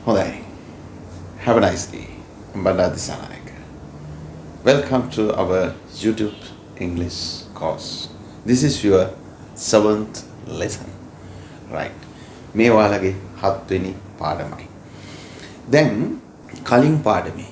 Hodai. Have a nice day. Bandara Dissanayake. Welcome to our YouTube English course. This is your 7th lesson. Right. මේ ඔයාලගේ 7 වෙනි පාඩමයි. දැන් කලින් පාඩමේ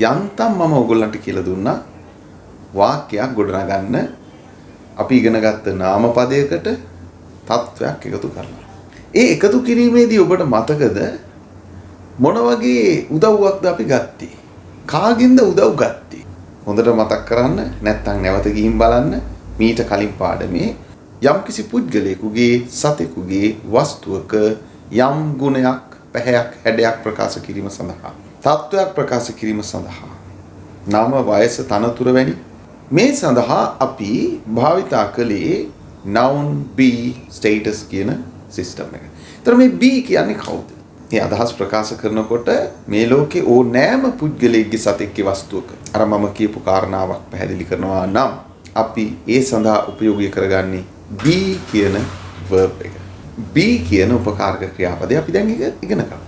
යන්තම් මම ඔයගොල්ලන්ට කියලා දුන්නා වාක්‍යයක් ගොඩනගන්න අපි ඉගෙන ගත්ත නාමපදයකට තත්වයක් එකතු කරලා. ඒ එකතු කිරීමේදී ඔබට මතකද මොන වගේ උදව්වක්ද අපි ගත්තේ? කාගෙන්ද උදව් ගත්තේ? හොඳට මතක් කරන්න නැත්නම් නැවත ගිහින් බලන්න මීට කලින් පාඩමේ යම්කිසි පුද්ගලයෙකුගේ සතෙකුගේ වස්තුවක යම් ගුණයක්, පැහැයක්, හැඩයක් ප්‍රකාශ කිරීම සඳහා, තත්වයක් ප්‍රකාශ කිරීම සඳහා, නාම, වයස, තනතුර වැනි මේ සඳහා අපි භාවිතා කළේ noun be status කියන සිස්ටම් එක. ඒතර මේ be කියන්නේ කවුද? මේ අදහස් ප්‍රකාශ කරනකොට මේ ලෝකේ ඕනෑම පුද්ගලයෙක්ගේ සතෙක්ගේ වස්තුවක අර මම කියපු කාරණාවක් පැහැදිලි කරනවා නම් අපි ඒ සඳහා ප්‍රයෝගික කරගන්නේ be කියන verb එක. be කියන උපකාරක ක්‍රියාපදය අපි දැන් ඉගෙන ගමු.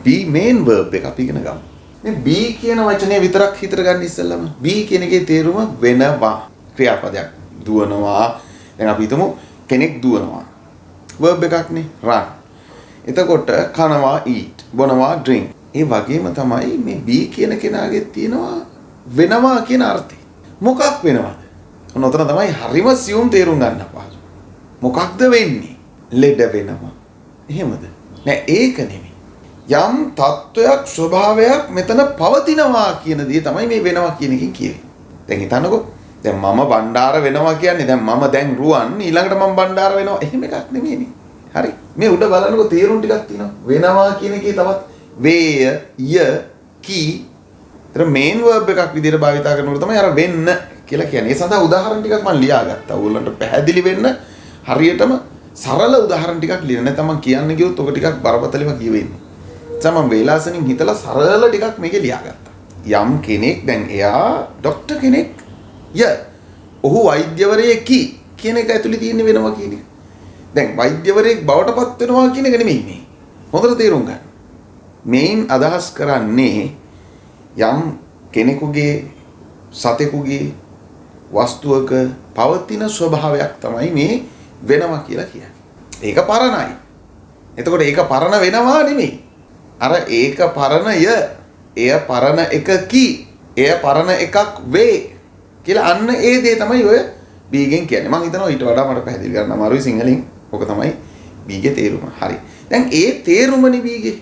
be main verb එක අපි ඉගෙන ගමු. මේ be කියන වචනේ විතරක් හිතට ගන්න ඉස්සෙල්ලම be කියන එකේ තේරුම වෙනවා. ක්‍රියාපදයක් දුවනවා. දැන් අපි හිතමු කෙනෙක් දුවනවා. verb එකක්නේ run. එතකොට කනවා eat, බොනවා drink. ඒ වගේම තමයි මේ be කියන කෙනාගේ තියෙනවා වෙනවා කියන අර්ථය. මොකක් වෙනවද? ඔතන තමයි හරිම සියුම් තේරුම් ගන්න අපහසු. මොකක්ද වෙන්නේ? ලෙඩ වෙනවා. එහෙමද? නෑ ඒක නෙමෙයි. යම් තත්වයක් ස්වභාවයක් මෙතන පවතිනවා කියන දේ තමයි මේ වෙනවා කියන එකෙන් කියවෙන්නේ. දැන් හිතන්නකෝ. දැන් මම බණ්ඩාර වෙනවා කියන්නේ දැන් මම දැන් රුවන් ඊළඟට මම බණ්ඩාර වෙනවා. එහෙම එකක් නෙමෙයිනේ. හරි. මේ උඩ බලනකොට තේරුම් ටිකක් තියෙනවා. වෙනවා කියන එකේ තවත් වේය, ය, කී. ඒතර මේන් verb එකක් විදිහට භාවිතා කරනකොට තමයි අර වෙන්න කියලා කියන්නේ. ඒ සඳහා උදාහරණ ටිකක් මම ලියාගත්තා. ඕගොල්ලන්ට පැහැදිලි වෙන්න හරියටම සරල උදාහරණ ටිකක් ලියන්න. නැත්නම් මම කියන්න ගියොත් ඔක ටිකක් බරපතලව කියවෙන්නේ. මම වේලාසනින් හිතලා සරල ටිකක් මේකේ ලියාගත්තා. යම් කෙනෙක් දැන් එයා ડોක්ටර් කෙනෙක් ය ඔහු වෛද්‍යවරයෙකි කියන එක ඇතුලේ තියෙන වෙනවා කියන එක. දැන් වෛද්‍යවරයෙක් බවට පත් වෙනවා කියන එක නෙමෙයි මේ. හොඳට තේරුම් ගන්න. මේන් අදහස් කරන්නේ යම් කෙනෙකුගේ සතෙකුගේ වස්තුවක පවතින ස්වභාවයක් තමයි මේ වෙනවා කියලා කියන්නේ. ඒක පරණයි. එතකොට ඒක පරණ වෙනවා නෙමෙයි. අර ඒක පරණය, එය පරණ එකකි, එය පරණ එකක් වේ කියලා අන්න ඒ දේ තමයි ඔය බීගෙන් කියන්නේ. මම හිතනවා ඊට වඩා මට පැහැදිලි කරන්න අමාරුයි සිංහලෙන්. ඔක තමයි බීගේ තේරුම. හරි. දැන් ඒ තේරුමනේ බීගේ.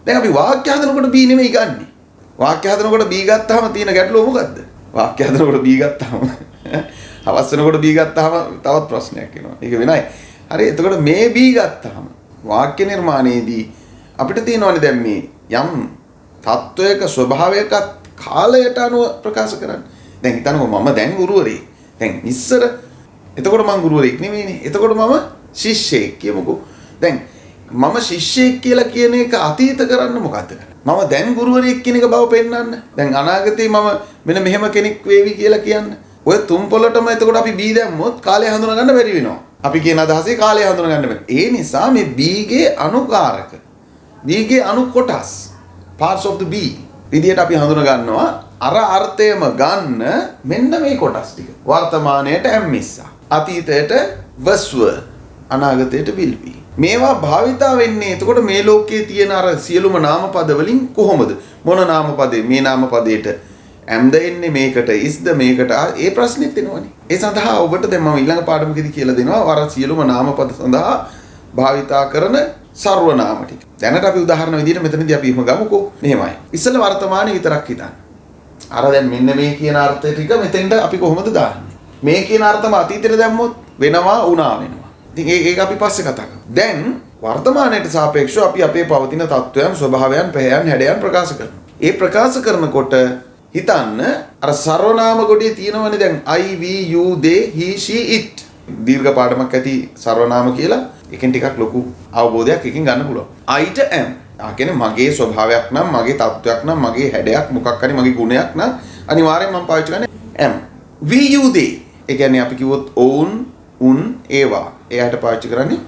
දැන් අපි වාක්‍ය හදනකොට බී නෙමෙයි ගන්නෙ. වාක්‍ය හදනකොට බී ගත්තාම තියෙන ගැටලුව මොකද්ද? වාක්‍ය හදනකොට බී ගත්තාම අවස් වෙනකොට බී ගත්තාම තවත් ප්‍රශ්නයක් එනවා. ඒක වෙනයි. හරි. එතකොට මේ බී ගත්තාම වාක්‍ය නිර්මාණයේදී අපිට තියෙනවනේ දැන් මේ යම් තත්වයක ස්වභාවයක කාලයට අනුව ප්‍රකාශ කරන්න. දැන් හිතන්නකෝ මම දැන් ගුරුවරයෙක්. දැන් ඉස්සර එතකොට මම ගුරුවරයෙක් නෙමෙයිනේ. එතකොට මම ශිෂ්‍යයෙක් කියමුකෝ. දැන් මම ශිෂ්‍යයෙක් කියලා කියන එක අතීත කරන්න මොකද්ද කරන්නේ? මම දැන් ගුරුවරයෙක් කියන එක බව පෙන්වන්න. දැන් අනාගතේ මම මෙන්න මෙහෙම කෙනෙක් වේවි කියලා කියන්න. ඔය තුන් පොළටම එතකොට අපි බී දැම්මොත් කාලය හඳුනා ගන්න බැරි වෙනවා. අපි කියන අදහසේ කාලය හඳුනා ගන්න බැහැ. ඒ නිසා මේ බීගේ අනුකාරක, බීගේ අනු කොටස්, parts of the bee විදියට අපි හඳුනා ගන්නවා. අර අර්ථයම ගන්න මෙන්න මේ කොටස් ටික. වර්තමානයේට ඇම්මිස්සා, අතීතයට වස්ව, අනාගතයට will be. මේවා භාවිතා වෙන්නේ එතකොට මේ ලෝකයේ තියෙන අර සියලුම නාමපද වලින් කොහොමද? මොන නාමපදේ මේ නාමපදයට ඇම්ද එන්නේ, මේකට ඉස්ද, මේකට ඒ ප්‍රශ්නෙත් එනවනේ. ඒ සඳහා ඔබට දැන් මම ඊළඟ පාඩමකදී කියලා දෙනවා අර සියලුම නාමපද සඳහා භාවිතා කරන සර්වනාම ටික. දැනට අපි උදාහරණ විදිහට මෙතනදී අපි ගමුකෝ. මෙහෙමයි. ඉස්සෙල්ලා වර්තමානයේ විතරක් හිතන්න. අර දැන් මෙන්න මේ කියන අර්ථය ටික මෙතෙන්ට අපි කොහොමද දාන්නේ? මේ කියන අර්ථම අතීතයට දැම්මොත් වෙනවා වුණා වෙනවා. ඉතින් ඒක අපි පස්සේ කතා කරමු. දැන් වර්තමානයට සාපේක්ෂව අපි අපේ පවතින තත්වයන්, ස්වභාවයන්, පැහැයන්, හැඩයන් ප්‍රකාශ කරනවා. ඒ ප්‍රකාශ කරනකොට හිතන්න අර සර්වනාම කොටේ තියෙනවනේ දැන් I, we, you, they, he, she, it. දීර්ඝ පාඩමක් ඇති සර්වනාම කියලා. එකෙන් ටිකක් ලොකු අවබෝධයක් එකකින් ගන්න පුළුවන්. I ට am. කියන්නේ මගේ ස්වභාවයක් නම්, මගේ තත්වයක් නම්, මගේ හැඩයක් මොකක් හරි මගේ ගුණයක් නම් අනිවාර්යෙන් මම පාවිච්චි කරන්නේ am. We, you, they. ඒ කියන්නේ අපි කිව්වොත් own, උන්, ඒවා. එයාට පාවිච්චි කරන්නේ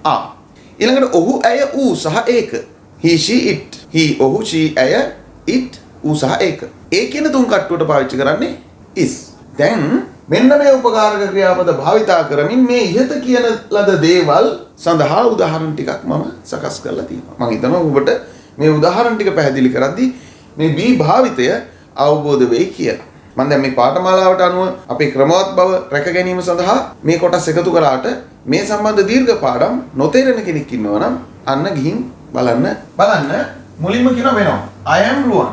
ආ. ඊළඟට ඔහු, ඇය, ඌ සහ ඒක. he she it. he ඔහු she ඇය it ඌ සහ ඒක. ඒ කියන තුන් කට්ටුවට පාවිච්චි කරන්නේ is. දැන් මෙන්න මේ උපකාරක ක්‍රියාපද භාවිතා කරමින් මේ ඉහත කියන ලද දේවල් සඳහා උදාහරණ ටිකක් මම සකස් කරලා තියෙනවා. මම හිතනවා ඔබට මේ උදාහරණ ටික පැහැදිලි කරද්දී මේ be භාවිතය අවබෝධ වෙයි කියලා. මම දැන් මේ පාඨමාලාවට අනුව අපේ ක්‍රමවත් බව රැක ගැනීම සඳහා මේ කොටස් එකතු කරාට මේ සම්බන්ධ දීර්ඝ පාඩම් නොතේරෙන කෙනෙක් ඉන්නවා නම් අන්න ගිහින් බලන්න මුලින්ම කියන වෙනවා I am රුවන්.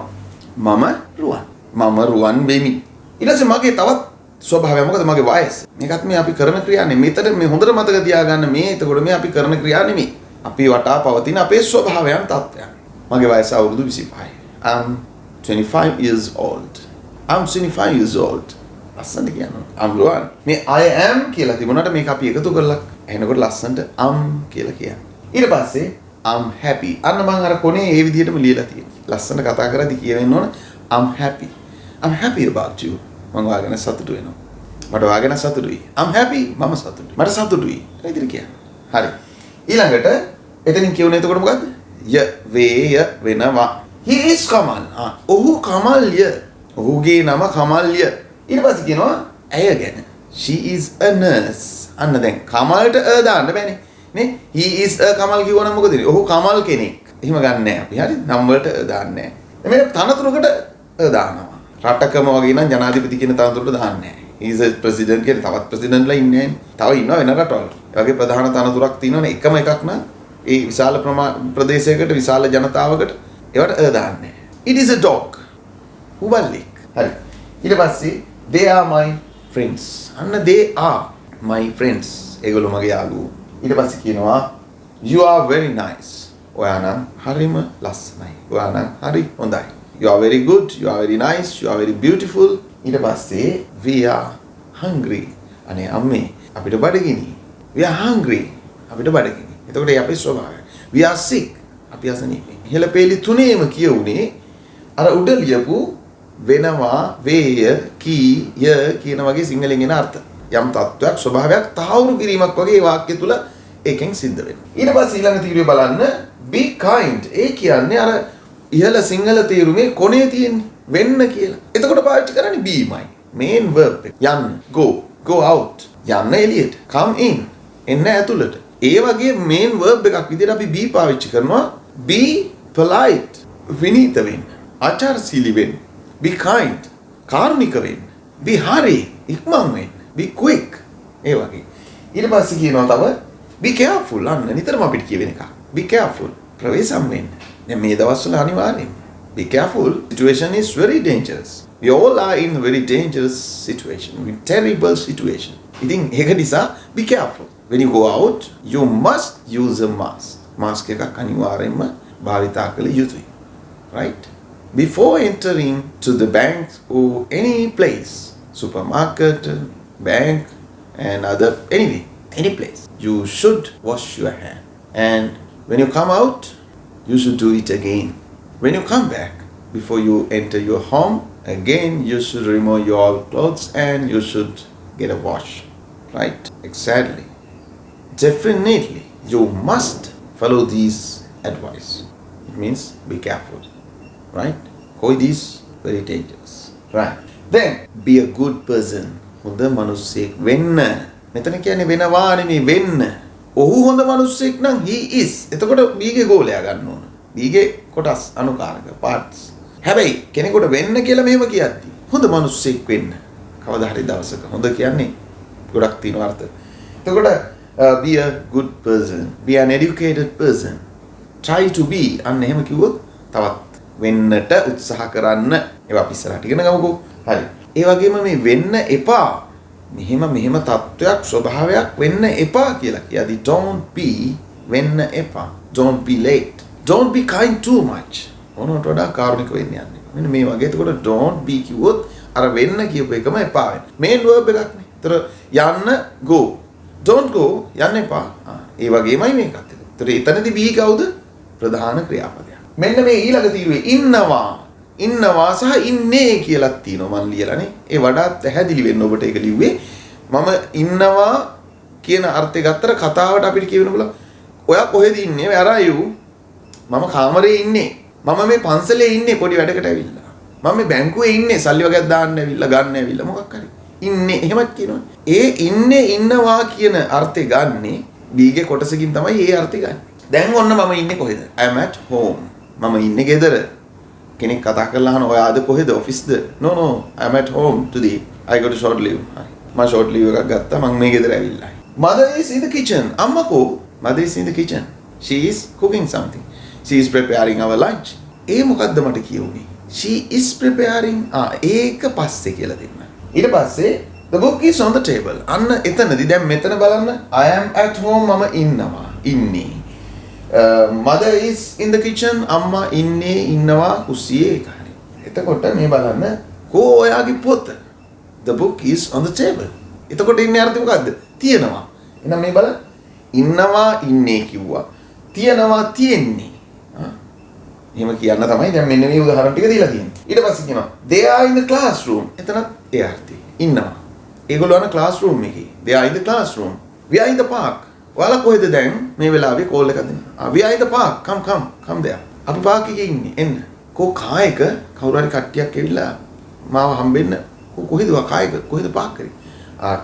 මම රුවන් වෙමි. ඊට පස්සේ මගේ තවත් ස්වභාවය මොකද මගේ වයස. මේකත් මේ අපි කරන ක්‍රියා නෙමෙයි. මෙතන මේ හොඳට මතක තියාගන්න මේ එතකොට මේ අපි කරන ක්‍රියා නෙමෙයි. අපි වටා පවතින අපේ ස්වභාවයන් තත්ත්වයන්. මගේ වයස අවුරුදු 25යි. I'm 25 years old. I'm 25 years old. ලස්සනට කියනවා. I'm රුවන්. මේ I am කියලා තිබුණාට මේක අපි එකතු කරලා එනකොට ලස්සනට කියලා කියන්නේ. ඊට පස්සේ I'm happy. අන්න මම අර කොනේ ඒ විදිහටම ලියලා තියෙනවා. ලස්සනට කතා කරද්දි කියවෙන්න ඕන I'm happy. I'm happy about you. මම වාගෙන සතුටු වෙනවා. මට වාගෙන සතුටුයි. I'm happy. මම සතුටුයි. මට සතුටුයි. ඒ විදිහට කියන්නේ. හරි. ඊළඟට එතනින් කියුනේ එතකොට මොකද්ද? වේය වෙනවා. He is Kamal. ඔහු කමල්ය. ඔහුගේ නම කමල්ය. ඊට පස්සේ කියනවා ඇය ගැන. She is a nurse. අන්න දැන් කමල්ට දාන්න බෑනේ. නේ? He is a Kamal කිව්වනම් මොකද වෙන්නේ? ඔහු කමල් කෙනෙක්. එහෙම ගන්න නෑ අපි. හරි? නම් වලට දාන්නේ නෑ. මේ තනතුරකට දානවා. රටකම වගේ නම් ජනාධිපති කියන තනතුරට දාන්නේ නෑ. He is a president කියන තවත් presidentලා ඉන්නේ නෑනේ. තව ඉන්නවා වෙන රටවල. ඒ වගේ ප්‍රධාන තනතුරක් තියෙනවනේ එකම එකක් නම් ඒ විශාල ප්‍රදේශයකට විශාල ජනතාවකට ඒවට දාන්නේ නෑ. It is a dog. උබල්ලෙක්. හරි. ඊට පස්සේ they are my friends. අන්න they are my friends. ඒගොල්ලෝ මගේ යාළුවෝ. ඊට පස්සේ කියනවා you are very nice. ඔයා නම් හරිම ලස්සනයි. ඔයා නම් හරි හොඳයි. You are very good, you are very nice, you are very beautiful. ඊට පස්සේ we are hungry. අනේ අම්මේ අපිට බඩගිනි. We are hungry. අපිට බඩගිනි. එතකොට ඒ අපේ ස්වභාවය. We are sick. අපි අසනීපයි. ඉහළ පේලි තුනේම කියුනේ අර උඩ ලියපු වෙනවා, වේය, කී, ය කියන වගේ සිංහලෙන් එන අර්ථ. යම් තත්වයක් ස්වභාවයක් තහවුරු කිරීමක් වගේ වාක්‍ය තුල එකෙන් සිද්ධ වෙනවා. ඊට පස්සේ ඊළඟ තීරුව බලන්න be kind. ඒ කියන්නේ අර ඉහළ සිංහල තේරුමේ කොනේ තියෙන්නේ වෙන්න කියලා. එතකොට පාවිච්චි කරන්නේ beමයි. main verb එක. යන්න, go out. යන්න එළියට. come in. එන්න ඇතුළට. ඒ වගේ main verb එකක් විදිහට අපි be පාවිච්චි කරනවා. be polite. විනීත වෙන්න. ආචාරශීලී වෙන්න. be kind. කාරුණික වෙන්න. be hurry. ඉක්මන් වෙන්න. be quick. ඒ වගේ. ඊට පස්සේ කියනවා තව be careful. අන්න නිතරම අපිට කියවෙන එක. be careful. ප්‍රවේශම් වෙන්න. දැන් මේ දවස්වල අනිවාර්යෙන් be careful. Situation is very dangerous. We all are in a very dangerous situation. In terrible situation. ඉතින් ඒක නිසා be careful. When you go out, you must use a mask. Mask එකක් අනිවාර්යෙන්ම භාවිතා කළ යුතුයි. Right? Before entering to the bank or any place, supermarket, bank and any place, you should wash your hand. And when you come out, you should do it again. When you come back, before you enter your home, again you should remove your clothes and you should get a wash. Right? Exactly. Definitely, you must follow these advice. It means be careful. Right? Avoid this, very dangerous. Right? Then, be a good person. හොඳ මිනිසෙක් වෙන්න. මෙතන කියන්නේ වෙනවා නෙමෙයි වෙන්න. ඔහු හොඳ මිනිසෙක් නම් he is. එතකොට බීගේ ගෝලයා ගන්න ඕන. බීගේ කොටස් අනුකාරක parts. හැබැයි කෙනෙකුට වෙන්න කියලා මෙහෙම කියද්දි හොඳ මිනිසෙක් වෙන්න. කවදා හරි දවසක හොඳ කියන්නේ ගොඩක් තියෙන අර්ථ. එතකොට be a good person. Be an educated person. Try to be. අන්න එහෙම කිව්වොත් තවත් වෙන්නට උත්සාහ කරන්න. ඒවා අපි ඉස්සරහට ඉගෙන ගමුකෝ. හරි. ඒ වගේම මේ වෙන්න එපා. මෙහෙම තත්වයක් ස්වභාවයක් වෙන්න එපා කියලා කියද්දි don't be වෙන්න එපා. Don't be late. Don't be kind too much. මොනකට වඩා කාරුණික වෙන්න යන්නේ. මෙන්න මේ වගේ. එතකොට don't be කිව්වොත් අර වෙන්න කියපු එකම එපා වෙනවා. main verb එකක් නේ. ඒතර යන්න go. Don't go යන්න එපා. ඒ වගේමයි මේකත්. ඒතර එතනදී be කවුද? ප්‍රධාන ක්‍රියාපදයක්. මෙන්න මේ ඊළඟ තීරුවේ ඉන්නවා සහ ඉන්නේ කියලා තියෙනවා මම ලියලානේ. ඒ වඩාත් පැහැදිලි වෙන්න ඔබට ඒක ලිව්වේ. මම ඉන්නවා කියන අර්ථය ගත්තට කතාවට අපිට කියවෙන්න බුණා. ඔයා කොහෙද ඉන්නේ? Where are you? මම කාමරේ ඉන්නේ. මම මේ පන්සලේ ඉන්නේ පොඩි වැඩකට ඇවිල්ලා. මම මේ බැංකුවේ ඉන්නේ සල්ලි වගේක් දාන්න ඇවිල්ලා ගන්න ඇවිල්ලා මොකක් හරි. ඉන්නේ එහෙමත් කියනවා. ඒ ඉන්නේ ඉන්නවා කියන අර්ථය ගන්නෙ B ගේ කොටසකින් තමයි ඒ අර්ථය ගන්න. දැන් ඔන්න මම ඉන්නේ කොහෙද? I am at home. මම ඉන්නේ ගෙදර. කෙනෙක් කතා කරලා අහන ඔයාද කොහෙද? ඔෆිස්ද? No no, I am at home today. I got a short leave. මම short leave එකක් ගත්තා. මම මේ ගෙදර ඇවිල්ලා. Mother is in the kitchen. අම්මකෝ mother is in the kitchen. She is cooking something. She is preparing our lunch. ඒ මොකද්ද මට කියුනේ? She is preparing. ඒක පස්සේ කියලා දෙන්න. ඊට පස්සේ the book is on the table. අන්න එතනදී දැන් මෙතන බලන්න. I am at home. මම ඉන්නවා. ඉන්නේ. Mother is in the kitchen. අම්මා ඉන්නේ ඉන්නවා කුස්සියේ ඒක හරි. එතකොට මේ බලන්න කෝ ඔයාගේ පොත. The book is on the table. එතකොට ඉන්නේ අර්ථය මොකද්ද? තියෙනවා. එහෙනම් මේ බලන්න. ඉන්නවා ඉන්නේ කිව්වා. තියෙනවා තියෙන්නේ. එහෙම කියන්න තමයි දැන් මෙන්න මේ උදාහරණ ටික දීලා තියෙන්නේ. ඊට පස්සේ කියනවා they are in the classroom. එතනත් ඒ අර්ථය. ඉන්නවා. ඒගොල්ලෝ යන classroom එකේ. they are in the classroom. we are in the park. ඔයාලා කොහෙද දැන් මේ වෙලාවේ කෝල් එකක් දෙනවා. we are in the park. come there. අපි පාක් එකේ ඉන්නේ. එන්න. කෝ කායක කවුරු හරි කට්ටියක් ඇවිල්ලා මාව හම්බෙන්න. කොහෙද කායක කොහෙද පාක් කරේ?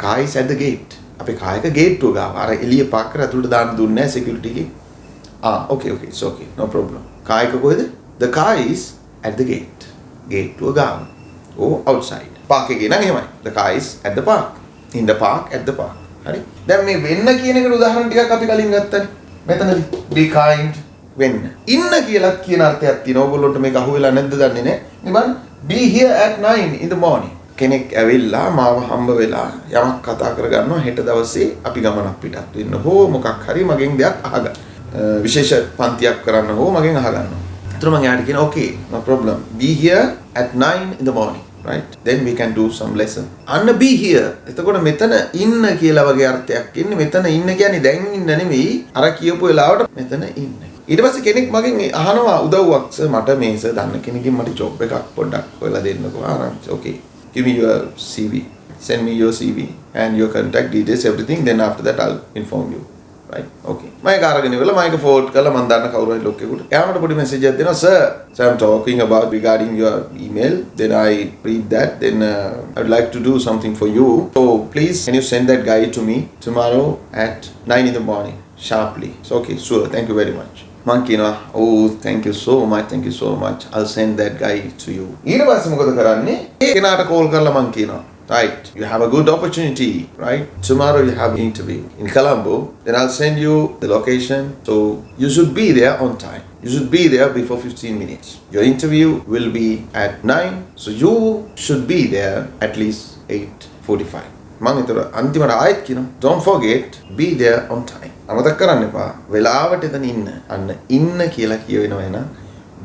කායි at the gate. අපේ කායක ගේට්ටුව ගාව. අර එළිය පාක් කරලා අතුලට දාන්න දුන්නේ නැහැ security එකේ. Okay, it's okay. No problem. කායක කොහෙද? The car is at the gate. ගේට්ටුව ගාව. outside. පාක් එකේ නම් එහෙමයි. The car is at the park. In the park, at the park. හරි. දැන් මේ වෙන්න කියන එකට උදාහරණ ටිකක් අපි කලින් ගත්තානේ. මෙතනදී be kind වෙන්න. ඉන්න කියලා කියන අර්ථයක් තියෙනවා. ඕගොල්ලොන්ට මේක අහුවෙලා නැද්ද දන්නේ නැහැ. මේ බලන්න be here at 9 in the morning. කෙනෙක් ඇවිල්ලා මාව හම්බ වෙලා යමක් කතා කරගන්නවා හෙට දවසේ අපි ගමනක් පිටත් වෙන්න හෝ මොකක් හරි මගෙන් දෙයක් අහගන්න. විශේෂ පන්තියක් කරන්න හෝ මගෙන් අහගන්නවා. ඒතර මම යාට කියන okay no problem. Be here at 9 in the morning. Right? Then we can do some lesson. අන්න be here. එතකොට මෙතන ඉන්න කියලා වගේ අර්ථයක් ඉන්නේ. මෙතන ඉන්න කියන්නේ දැන් ඉන්න නෙමෙයි. අර කියපු වෙලාවට මෙතන ඉන්න. ඊට පස්සේ කෙනෙක් මගෙන් අහනවා උදව්වක් සර් මට මේස දන්න කෙනකින් මට ජොබ් එකක් පොඩ්ඩක් හොයලා දෙන්නකෝ. ආරම්භ. Okay. Give me your CV. Send me your CV and your contact details, everything. Then after that, I'll inform you. Right? Okay. මම කාර්යගෙන ඉවරලා මම ඒක forward කරලා මම දන්න කවුරු හරි ලොක්කෙකුට. එයාමට පොඩි message එකක් දෙනවා. Sir, I'm talking about regarding your email. Then I read that. Then I would like to do something for you. So please, can you send that guy to me tomorrow at 9 in the morning, sharply? So okay, sure. Thank you very much. මං කියනවා oh thank you so much I'll send that guy to you. ඊට පස්සේ මොකද කරන්නේ? ඒ කෙනාට call කරලා මං කියනවා right, you have a good opportunity, right? Tomorrow you have an interview in Colombo. Then I'll send you the location. So you should be there on time. You should be there before 15 minutes. Your interview will be at 9. So you should be there at least 8:45. මං ඒතර අන්තිමට ආයෙත් කියනවා don't forget, be there on time. අමතක කරන්න එපා. වෙලාවට එතන ඉන්න. අන්න ඉන්න කියලා කියවෙනවා එහෙනම්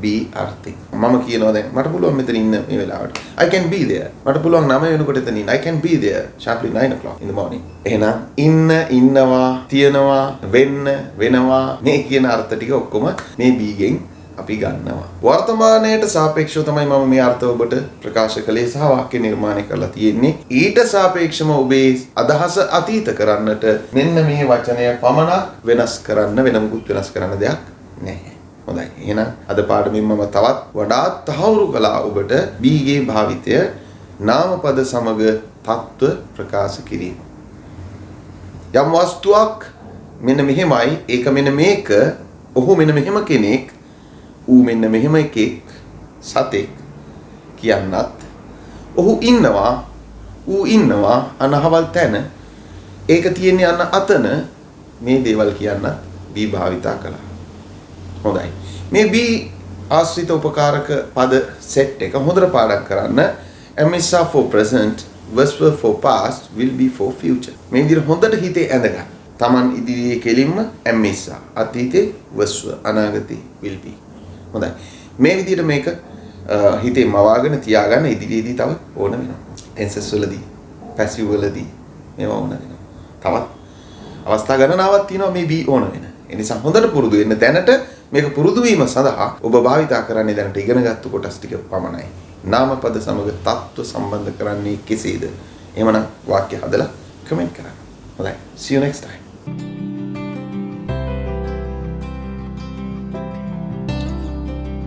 be අර්ථය. මම කියනවා දැන් මට පුළුවන් මෙතන ඉන්න මේ වෙලාවට. I can be there. මට පුළුවන් 9 වෙනකොට එතන ඉන්න. I can be there sharply 9 o'clock in the morning. එහෙනම් ඉන්න, ඉන්නවා, තියනවා, වෙන්න, වෙනවා මේ කියන අර්ථ ටික ඔක්කොම මේ be ගෙන් අපි ගන්නවා. වර්තමානයට සාපේක්ෂව තමයි මම මේ අර්ථ ඔබට ප්‍රකාශ කළේ සහ වාක්‍ය නිර්මාණය කරලා තියෙන්නේ. ඊට සාපේක්ෂව ඔබේ අදහස අතීත කරන්නට මෙන්න මේ වචනය පමණක් වෙනස් කරන්න වෙන මුකුත් වෙනස් කරන්න දෙයක් නැහැ. හොඳයි. එහෙනම් අද පාඩමින් මම තවත් වඩාත් තහවුරු කළා ඔබට be ගේ භාවිතය නාමපද සමග තත්ත්ව ප්‍රකාශ කිරීම. යම් වස්තුවක් මෙන්න මෙහෙමයි, ඒක මෙන්න මේක, ඔහු මෙන්න මෙහෙම කෙනෙක්, ඌ මෙන්න මෙහෙම එකෙක්, සතෙක් කියන්නත්, ඔහු ඉන්නවා, ඌ ඉන්නවා අනහවල් තැන, ඒක තියෙන්නේ අන්න අතන, මේ දේවල් කියන්නත් be භාවිතා කළා. හොඳයි. මේ be ආශ්‍රිත උපකාරක පද සෙට් එක හොඳට පාඩම් කරන්න. am is for present, was for past, will be for future. මේ විදිහට හොඳට හිතේ ඇඳගන්න. Taman ඉදිරියේ කෙලින්ම am is අතීතේ was අනාගතේ will be. හොඳයි. මේ විදිහට මේක හිතේ මවාගෙන තියාගන්න ඉදිරියේදී තව ඕන වෙනවා. tenses වලදී, passive වලදී මේවා ඕන වෙනවා. තවත් අවස්ථා ගණනාවක් තියෙනවා මේ be ඕන වෙන. ඒ නිසා හොඳට පුරුදු වෙන්න. දැනට මේක පුරුදු වීම සඳහා ඔබ භාවිතා කරන්නේ දැනට ඉගෙනගත්තු කොටස් ටික පමණයි. නාමපද සමග තත්ත්ව සම්බන්ධ කරන්නේ කෙසේද? එහෙමනම් වාක්‍ය හදලා කමෙන්ට් කරන්න. හොඳයි. See you next time.